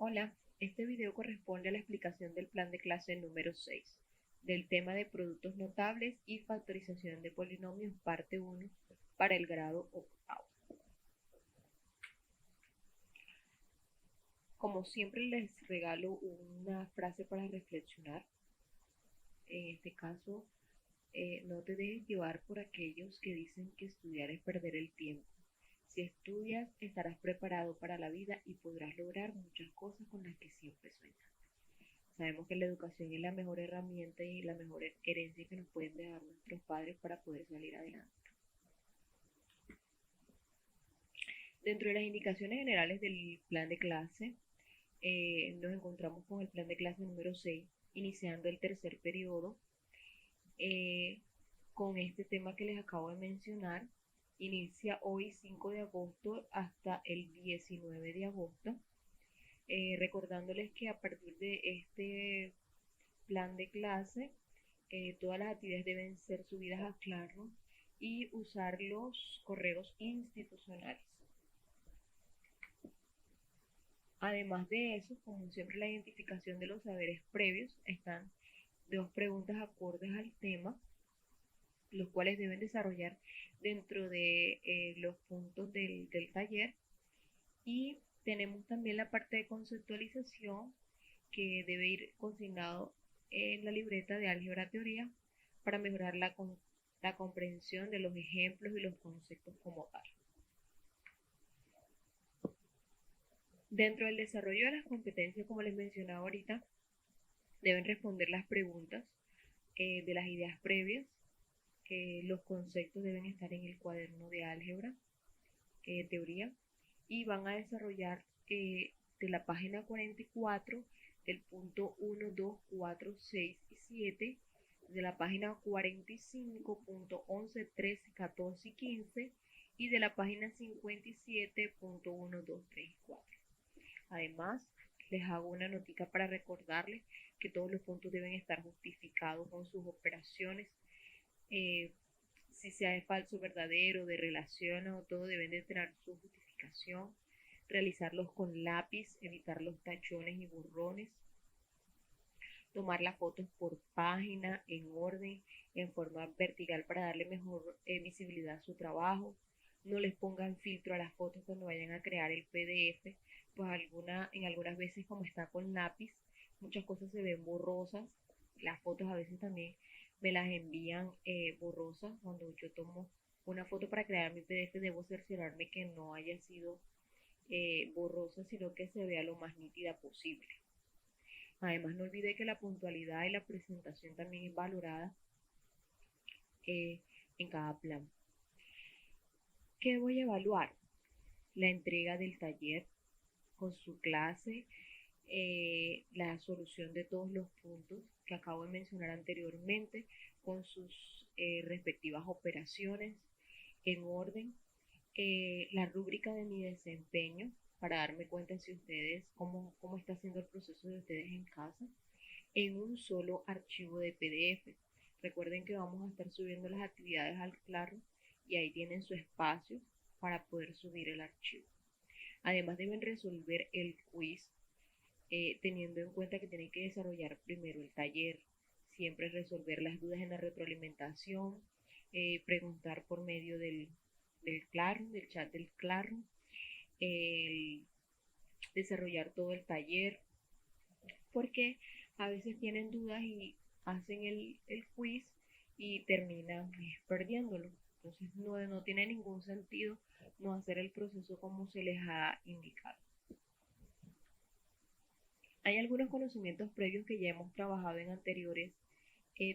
Hola, este video corresponde a la explicación del plan de clase número 6 del tema de productos notables y factorización de polinomios parte 1 para el grado octavo. Como siempre les regalo una frase para reflexionar. En este caso, no te dejes llevar por aquellos que dicen que estudiar es perder el tiempo. Si estudias, estarás preparado para la vida y podrás lograr muchas cosas con las que siempre sueñas. Sabemos que la educación es la mejor herramienta y la mejor herencia que nos pueden dejar nuestros padres para poder salir adelante. Dentro de las indicaciones generales del plan de clase, nos encontramos con el plan de clase número 6, iniciando el tercer periodo, eh, con este tema que les acabo de mencionar. Inicia hoy 5 de agosto hasta el 19 de agosto. Recordándoles que a partir de este plan de clase, todas las actividades deben ser subidas a Classroom y usar los correos institucionales. Además de eso, como siempre, la identificación de los saberes previos. Están dos preguntas acordes al tema, los cuales deben desarrollar dentro de los puntos del taller. Y tenemos también la parte de conceptualización, que debe ir consignado en la libreta de álgebra teoría para mejorar la comprensión de los ejemplos y los conceptos como tal. Dentro del desarrollo de las competencias, como les mencionaba ahorita, deben responder las preguntas de las ideas previas. Los conceptos deben estar en el cuaderno de álgebra teoría, y van a desarrollar de la página 44, del punto 1, 2, 4, 6 y 7, de la página 45, punto 11, 13, 14 y 15, y de la página 57, punto 1, 2, 3 y 4. Además, les hago una notica para recordarles que todos los puntos deben estar justificados con sus operaciones. Si sea de falso, verdadero, de relación o todo, deben de tener su justificación. Realizarlos con lápiz, evitar los tachones y borrones. Tomar las fotos por página, en orden, en forma vertical para darle mejor visibilidad a su trabajo. No les pongan filtro a las fotos cuando vayan a crear el PDF, pues en algunas veces, como está con lápiz, muchas cosas se ven borrosas. Las fotos a veces también me las envían borrosas. Cuando yo tomo una foto para crear mi PDF, debo cerciorarme que no haya sido borrosa, sino que se vea lo más nítida posible. Además, no olvide que la puntualidad y la presentación también es valorada en cada plan. ¿Qué voy a evaluar? La entrega del taller con su clase, la solución de todos los puntos que acabo de mencionar anteriormente, con sus respectivas operaciones en orden, la rúbrica de mi desempeño para darme cuenta si ustedes, cómo está siendo el proceso de ustedes en casa, en un solo archivo de PDF. Recuerden que vamos a estar subiendo las actividades al Classroom y ahí tienen su espacio para poder subir el archivo. Además, deben resolver el quiz, teniendo en cuenta que tienen que desarrollar primero el taller, siempre resolver las dudas en la retroalimentación, preguntar por medio del Classroom, del chat del Classroom, desarrollar todo el taller, porque a veces tienen dudas y hacen el quiz y terminan perdiéndolo. Entonces no tiene ningún sentido no hacer el proceso como se les ha indicado. Hay algunos conocimientos previos que ya hemos trabajado en anteriores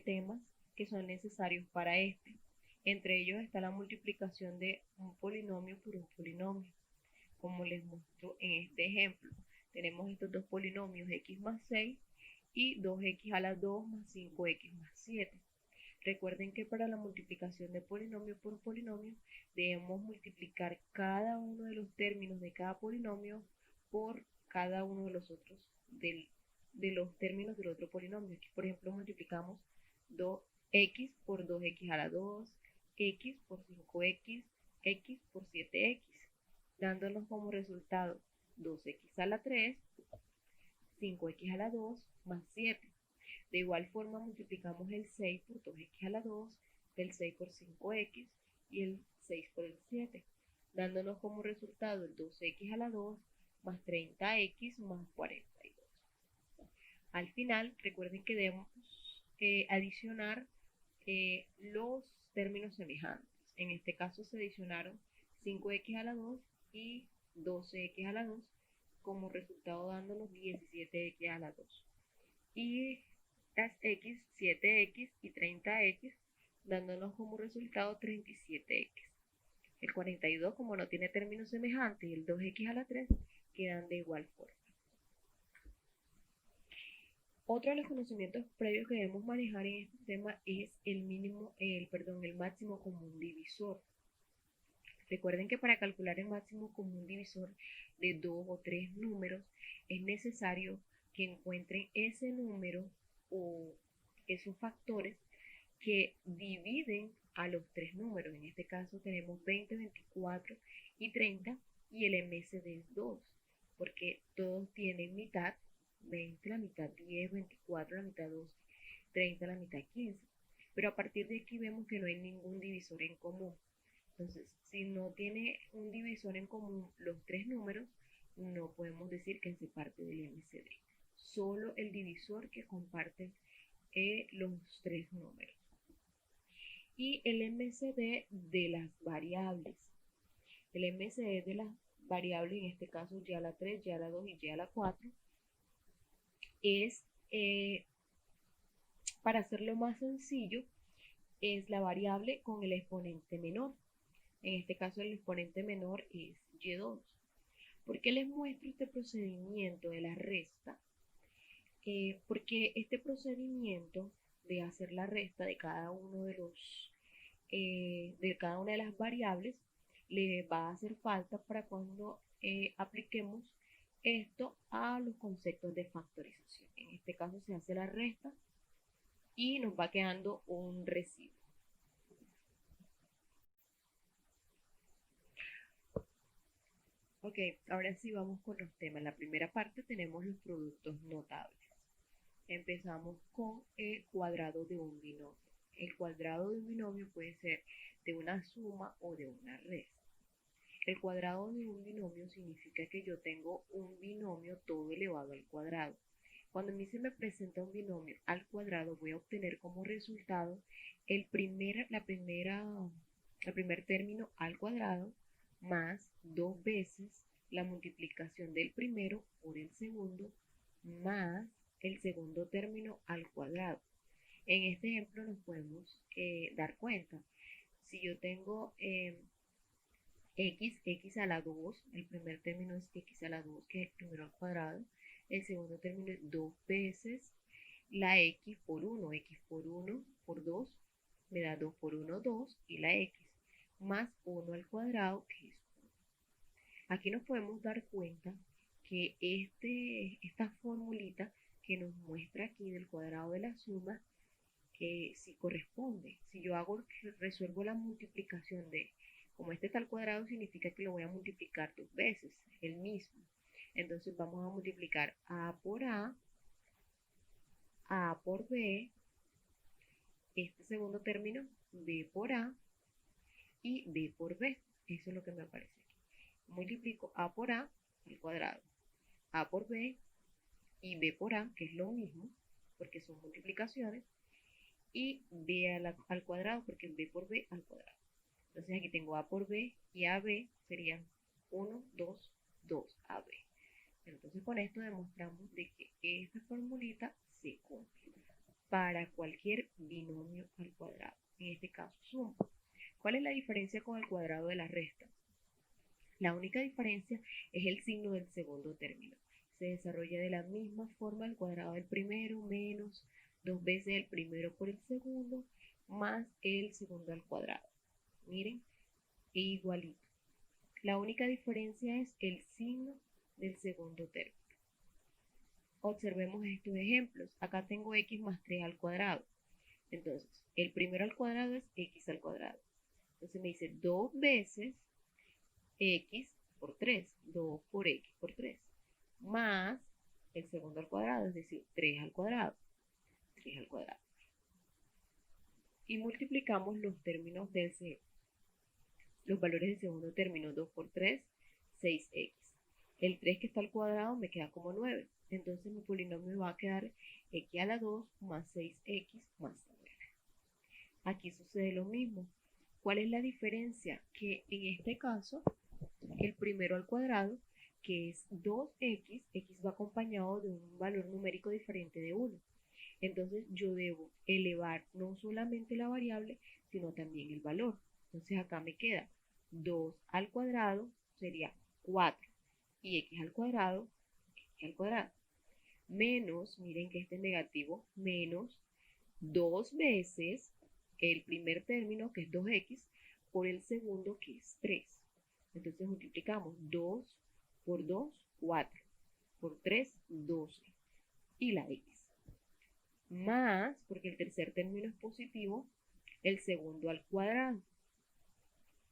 temas que son necesarios para este. Entre ellos está la multiplicación de un polinomio por un polinomio, como les muestro en este ejemplo. Tenemos estos dos polinomios, x más 6 y 2x a la 2 más 5x más 7. Recuerden que para la multiplicación de polinomio por polinomio debemos multiplicar cada uno de los términos de cada polinomio por cada uno de los otros de los términos del otro polinomio. Aquí, por ejemplo, multiplicamos 2x por 2x a la 2, x por 5x, x por 7x, dándonos como resultado 2x a la 3 5x a la 2 más 7. De igual forma multiplicamos el 6 por 2x a la 2, el 6 por 5x y el 6 por el 7, dándonos como resultado el 2x a la 2 más 30x más 42. Al final, recuerden que debemos adicionar los términos semejantes. En este caso se adicionaron 5x a la 2 y 12x a la 2 como resultado dándonos 17x a la 2. Y las x, 7x y 30x, dándonos como resultado 37x. El 42, como no tiene términos semejantes, y el 2x a la 3 quedan de igual forma. Otro de los conocimientos previos que debemos manejar en este tema es el máximo común divisor. Recuerden que para calcular el máximo común divisor de 2 o 3 números es necesario que encuentren ese número o esos factores que dividen a los 3 números. En este caso tenemos 20, 24 y 30 y el MSD es 2, porque todos tienen mitad, 20 la mitad 10, 24 la mitad 12, 30 la mitad 15. Pero a partir de aquí vemos que no hay ningún divisor en común. Entonces, si no tiene un divisor en común los 3 números, no podemos decir que hace parte del MCD. Solo el divisor que comparten los 3 números. Y el MCD de las variables. El MCD de las variables, en este caso ya la 3, ya la 2 y ya la 4, es, para hacerlo más sencillo, es la variable con el exponente menor. En este caso el exponente menor es y2. ¿Por qué les muestro este procedimiento de la resta? Porque este procedimiento de hacer la resta de cada uno de cada una de las variables le va a hacer falta para cuando apliquemos esto a los conceptos de factorización. En este caso se hace la resta y nos va quedando un residuo. Ok, ahora sí vamos con los temas. En la primera parte tenemos los productos notables. Empezamos con el cuadrado de un binomio. El cuadrado de un binomio puede ser de una suma o de una resta. El cuadrado de un binomio significa que yo tengo un binomio todo elevado al cuadrado. Cuando a mí se me presenta un binomio al cuadrado, voy a obtener como resultado el primer término al cuadrado más 2 veces la multiplicación del primero por el segundo más el segundo término al cuadrado. En este ejemplo nos podemos dar cuenta. Si yo tengo x a la 2, el primer término es x a la 2, que es el primero al cuadrado. El segundo término es 2 veces la x por 1. X por 1 por 2 me da 2 por 1, 2, y la x más 1 al cuadrado, que es 1. Aquí nos podemos dar cuenta que esta formulita que nos muestra aquí del cuadrado de la suma, que si corresponde, si yo resuelvo la multiplicación de, como este está al cuadrado, significa que lo voy a multiplicar 2 veces, el mismo. Entonces vamos a multiplicar a por por b, este segundo término, b por a y b por b. Eso es lo que me aparece aquí. Multiplico a por a al cuadrado, a por b y b por a, que es lo mismo, porque son multiplicaciones, y b al cuadrado, porque es b por b al cuadrado. Entonces aquí tengo a por b y ab serían 1, 2, 2 ab. Entonces con esto demostramos de que esta formulita se cumple para cualquier binomio al cuadrado, en este caso suma. ¿Cuál es la diferencia con el cuadrado de la resta? La única diferencia es el signo del segundo término. Se desarrolla de la misma forma el cuadrado del primero menos 2 veces el primero por el segundo más el segundo al cuadrado. Miren, igualito. La única diferencia es el signo del segundo término. Observemos estos ejemplos. Acá tengo x más 3 al cuadrado. Entonces, el primero al cuadrado es x al cuadrado. Entonces me dice 2 veces x por 3, 2 por x por 3, más el segundo al cuadrado, es decir, 3 al cuadrado, 3 al cuadrado. Y multiplicamos los términos los valores del segundo término, 2 por 3, 6x. El 3 que está al cuadrado me queda como 9. Entonces mi polinomio va a quedar x a la 2 más 6x más 9. Aquí sucede lo mismo. ¿Cuál es la diferencia? Que en este caso, el primero al cuadrado, que es 2x, x va acompañado de un valor numérico diferente de 1. Entonces yo debo elevar no solamente la variable, sino también el valor. Entonces acá me queda 2 al cuadrado sería 4 y x al cuadrado, menos, miren que este es negativo, menos 2 veces el primer término, que es 2x, por el segundo, que es 3. Entonces multiplicamos 2 por 2, 4, por 3, 12, y la x. Más, porque el tercer término es positivo, el segundo al cuadrado.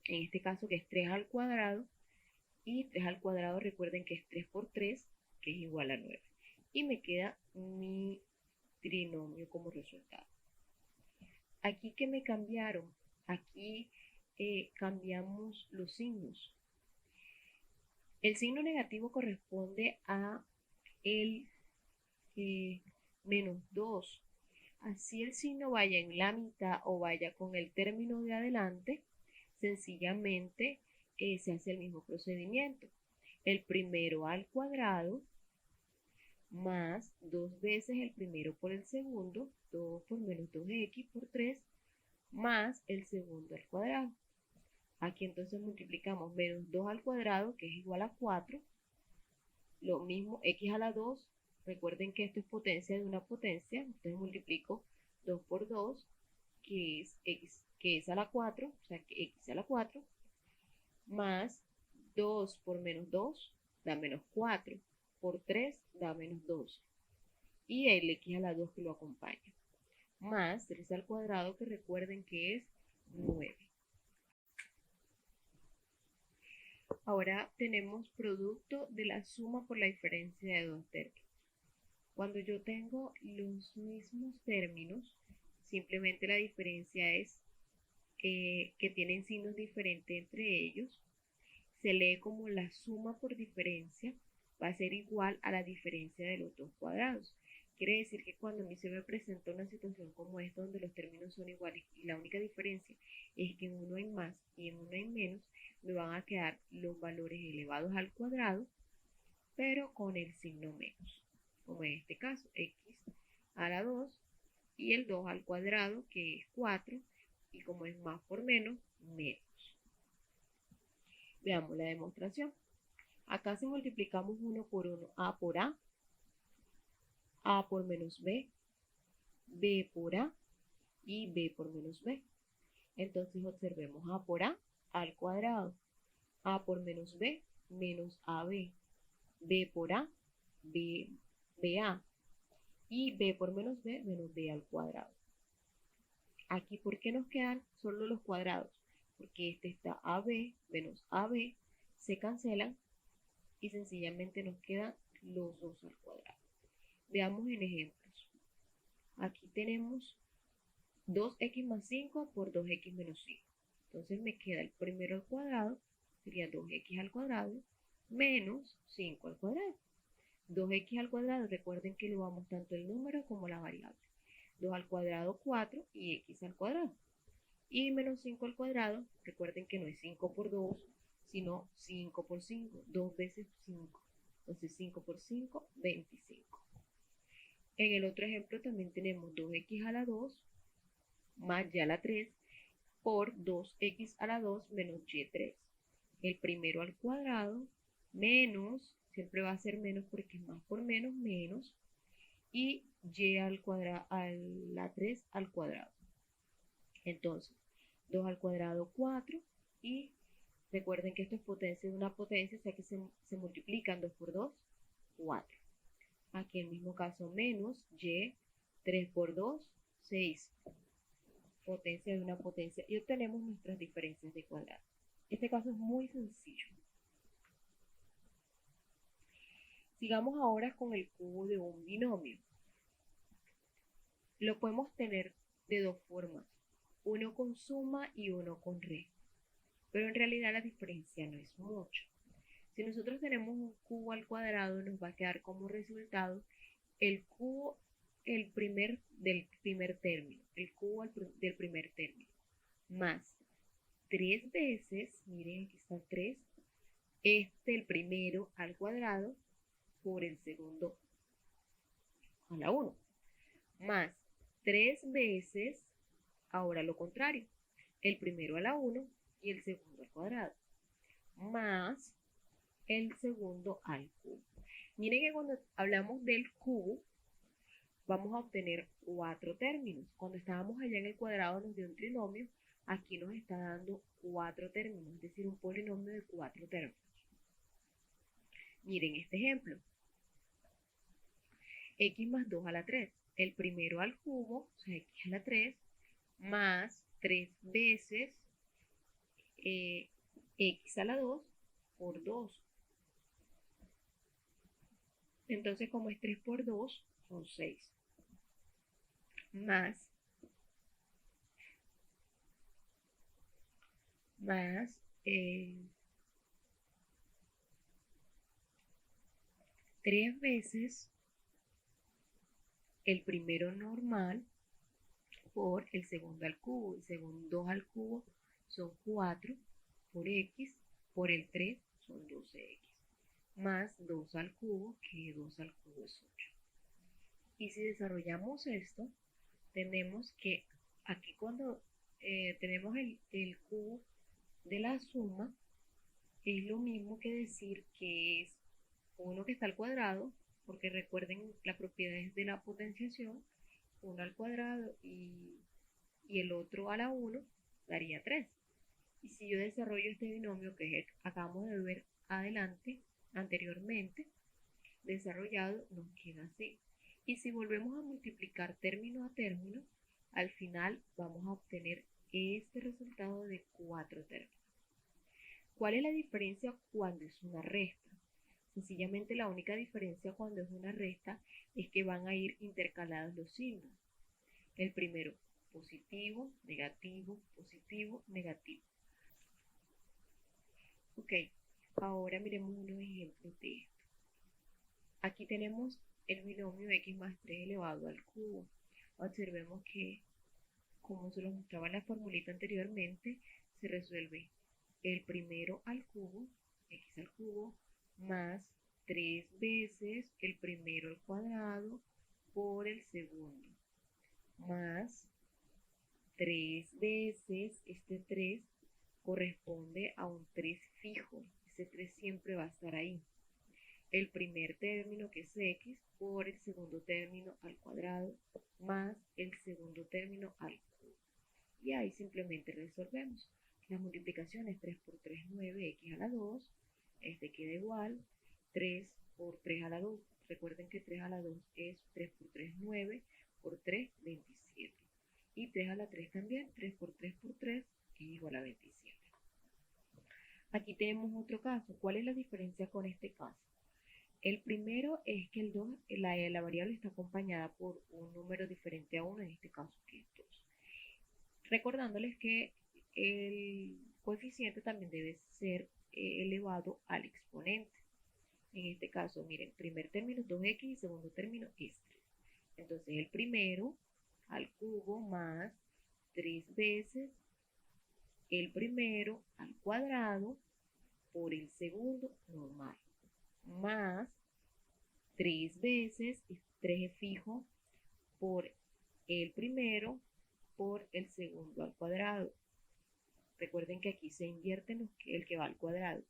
En este caso que es 3 al cuadrado, y 3 al cuadrado recuerden que es 3 por 3, que es igual a 9. Y me queda mi trinomio como resultado. Aquí que me cambiaron, aquí cambiamos los signos. El signo negativo corresponde a el menos 2. Así el signo vaya en la mitad o vaya con el término de adelante, sencillamente se hace el mismo procedimiento. El primero al cuadrado más 2 veces el primero por el segundo, 2 por menos 2x por 3, más el segundo al cuadrado. Aquí entonces multiplicamos menos 2 al cuadrado, que es igual a 4. Lo mismo, x a la 2. Recuerden que esto es potencia de una potencia. Entonces multiplico 2 por 2, que es x, que es a la 4, o sea que x a la 4, más 2 por menos 2 da menos 4, por 3 da menos 12. Y el x a la 2 que lo acompaña. Más 3 al cuadrado, que recuerden que es 9. Ahora tenemos producto de la suma por la diferencia de dos términos. Cuando yo tengo los mismos términos, simplemente la diferencia es que tienen signos diferentes entre ellos. Se lee como la suma por diferencia va a ser igual a la diferencia de los dos cuadrados. Quiere decir que cuando a mí se me presenta una situación como esta, donde los términos son iguales y la única diferencia es que en uno hay más y en uno hay menos, me van a quedar los valores elevados al cuadrado, pero con el signo menos, como en este caso, x a la 2 y el 2 al cuadrado, que es 4, y como es más por menos, menos. Veamos la demostración. Acá si multiplicamos 1 por 1, a por a por menos b por a y b por menos b. Entonces observemos a por a al cuadrado, a por menos b menos ab, b por a, ba, y b por menos b al cuadrado. Aquí, ¿por qué nos quedan solo los cuadrados? Porque este está ab menos ab, se cancelan y sencillamente nos quedan los dos al cuadrado. Veamos en ejemplos. Aquí tenemos 2x más 5 por 2x menos 5. Entonces me queda el primero al cuadrado, sería 2x al cuadrado, menos 5 al cuadrado. 2x al cuadrado, recuerden que elevamos tanto el número como la variable. 2 al cuadrado, 4, y x al cuadrado. Y menos 5 al cuadrado, recuerden que no es 5 por 2, sino 5 por 5, 2 veces 5. Entonces 5 por 5, 25. En el otro ejemplo también tenemos 2x a la 2 más y a la 3 por 2x a la 2 menos y3. El primero al cuadrado menos, siempre va a ser menos porque es más por menos, menos, y y al cuadrado, a la 3 al cuadrado. Entonces, 2 al cuadrado, 4, y recuerden que esto es potencia de una potencia, o sea que se multiplican 2 por 2, 4. Aquí en el mismo caso menos y, 3 por 2, 6. Potencia de una potencia. Y obtenemos nuestras diferencias de cuadrado. Este caso es muy sencillo. Sigamos ahora con el cubo de un binomio. Lo podemos tener de dos formas, uno con suma y uno con resta, pero en realidad la diferencia no es mucho. Si nosotros tenemos un cubo al cuadrado, nos va a quedar como resultado el cubo del primer término, el cubo del primer término, más 3 veces, miren aquí están 3, el primero al cuadrado por el segundo a la 1, más 3 veces, ahora lo contrario, el primero a la 1 y el segundo al cuadrado, más el segundo al cubo. Miren que cuando hablamos del cubo, vamos a obtener 4 términos. Cuando estábamos allá en el cuadrado nos dio un trinomio, aquí nos está dando 4 términos, es decir, un polinomio de 4 términos. Miren este ejemplo. X más 2 a la 3. El primero al cubo, o sea, X a la 3, más 3 veces X a la 2 por 2. Entonces, como es 3 por 2, son 6. Más 3 veces el primero normal por el segundo al cubo. El segundo 2 al cubo son 4 por X, por el 3 son 12X. Más 2 al cubo, que 2 al cubo es 8. Y si desarrollamos esto, tenemos que aquí cuando tenemos el cubo de la suma, es lo mismo que decir que es uno que está al cuadrado, porque recuerden las propiedades de la potenciación, uno al cuadrado y el otro a la 1 daría 3. Y si yo desarrollo este binomio que es el que acabamos de ver anteriormente, desarrollado, nos queda así. Y si volvemos a multiplicar término a término, al final vamos a obtener este resultado de 4 términos. ¿Cuál es la diferencia cuando es una resta? Sencillamente la única diferencia cuando es una resta es que van a ir intercalados los signos. El primero, positivo, negativo, positivo, negativo. Ok, ahora miremos unos ejemplos de esto. Aquí tenemos el binomio x más 3 elevado al cubo. Observemos que, como se lo mostraba en la formulita anteriormente, se resuelve el primero al cubo, x al cubo, más 3 veces el primero al cuadrado por el segundo, más 3 veces este 3 corresponde a un 3 fijo, ese 3 siempre va a estar ahí. El primer término, que es x, por el segundo término al cuadrado, más el segundo término al cubo. Y ahí simplemente resolvemos. Las multiplicaciones 3 por 3, 9, x a la 2, este queda igual, 3 por 3 a la 2, recuerden que 3 a la 2 es 3 por 3, 9, por 3, 27. Y 3 a la 3 también, 3 por 3 por 3, es igual a 27. Aquí tenemos otro caso. ¿Cuál es la diferencia con este caso? El primero es que el 2, la variable está acompañada por un número diferente a 1, en este caso que es 2. Recordándoles que el coeficiente también debe ser elevado al exponente. En este caso, miren, primer término es 2x y segundo término es 3. Entonces el primero al cubo más 3 veces el primero al cuadrado por el segundo normal, más 3 veces 3 es fijo por el primero por el segundo al cuadrado. Recuerden que aquí se invierte el que va al cuadrado,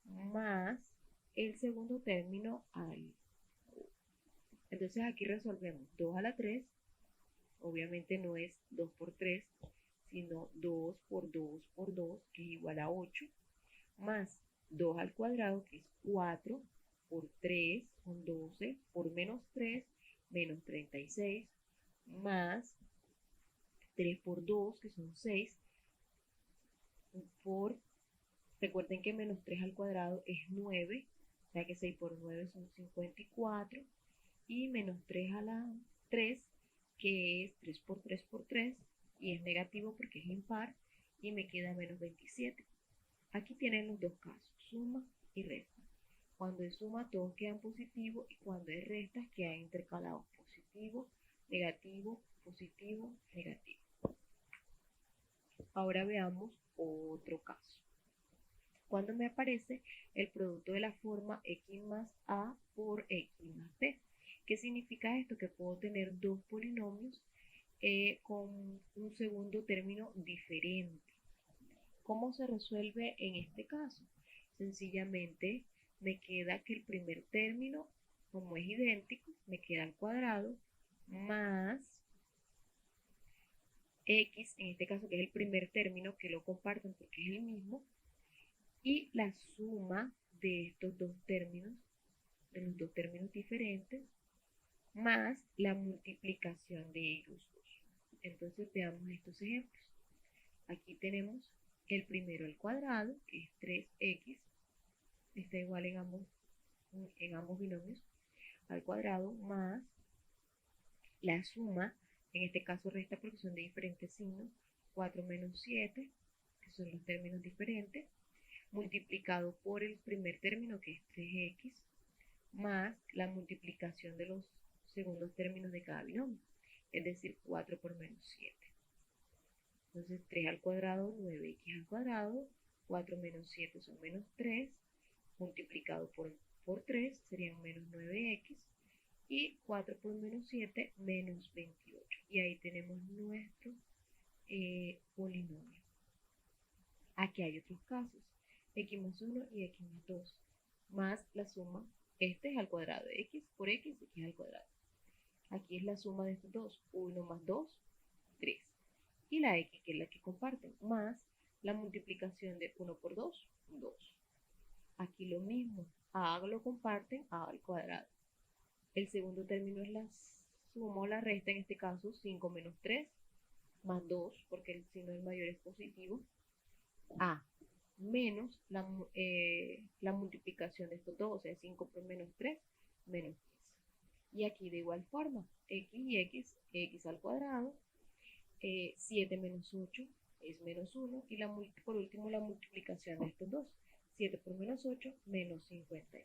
más el segundo término al cubo. Entonces aquí resolvemos 2 a la 3, obviamente no es 2 por 3, sino 2 por 2 por 2, que es igual a 8, más 2 al cuadrado, que es 4, por 3 son 12, por menos 3, menos 36, más 3 por 2, que son 6, recuerden que menos 3 al cuadrado es 9, O sea que 6 por 9 son 54. Y menos 3 a la 3, que es 3 por 3 por 3, y es negativo porque es impar, y me queda menos 27. Aquí tienen los dos casos, suma y resta. Cuando es suma todos quedan positivos, y cuando es resta quedan intercalados positivo, negativo, positivo, negativo. Ahora veamos otro caso. Cuando me aparece el producto de la forma x más a por x más b. ¿Qué significa esto? Que puedo tener dos polinomios con un segundo término diferente. ¿Cómo se resuelve en este caso? Sencillamente me queda que el primer término, como es idéntico, me queda al cuadrado más x, en este caso que es el primer término, que lo comparten porque es el mismo, y la suma de estos dos términos, de los dos términos diferentes, más la multiplicación de ellos dos. Entonces veamos estos ejemplos. Aquí tenemos el primero al cuadrado, que es 3x, está igual en ambos binomios, al cuadrado, más la suma, en este caso resta porque son de diferentes signos, 4 menos 7, que son los términos diferentes, multiplicado por el primer término, que es 3x, más la multiplicación de los segundos términos de cada binomio, es decir, 4 por menos 7. Entonces 3 al cuadrado, 9x al cuadrado, 4 menos 7 son menos 3, multiplicado por 3 serían menos 9x, y 4 por menos 7, menos 28. Y ahí tenemos nuestro polinomio. Aquí hay otros casos, x más 1 y x más 2, más la suma, este es al cuadrado, x por x al cuadrado. Aquí es la suma de estos dos, 1 más 2, 3. Y la x, que es la que comparten, más la multiplicación de 1 por 2, 2. Aquí lo mismo, a lo comparten, a al cuadrado. El segundo término es la suma o la resta, en este caso 5 menos 3, más 2, porque el signo del mayor es positivo, a menos la multiplicación de estos dos, o sea, 5 por menos 3, menos 10. Y aquí de igual forma, x y x al cuadrado, 7 menos 8 es menos 1, y por último la multiplicación de estos dos, 7 por menos 8, menos 56.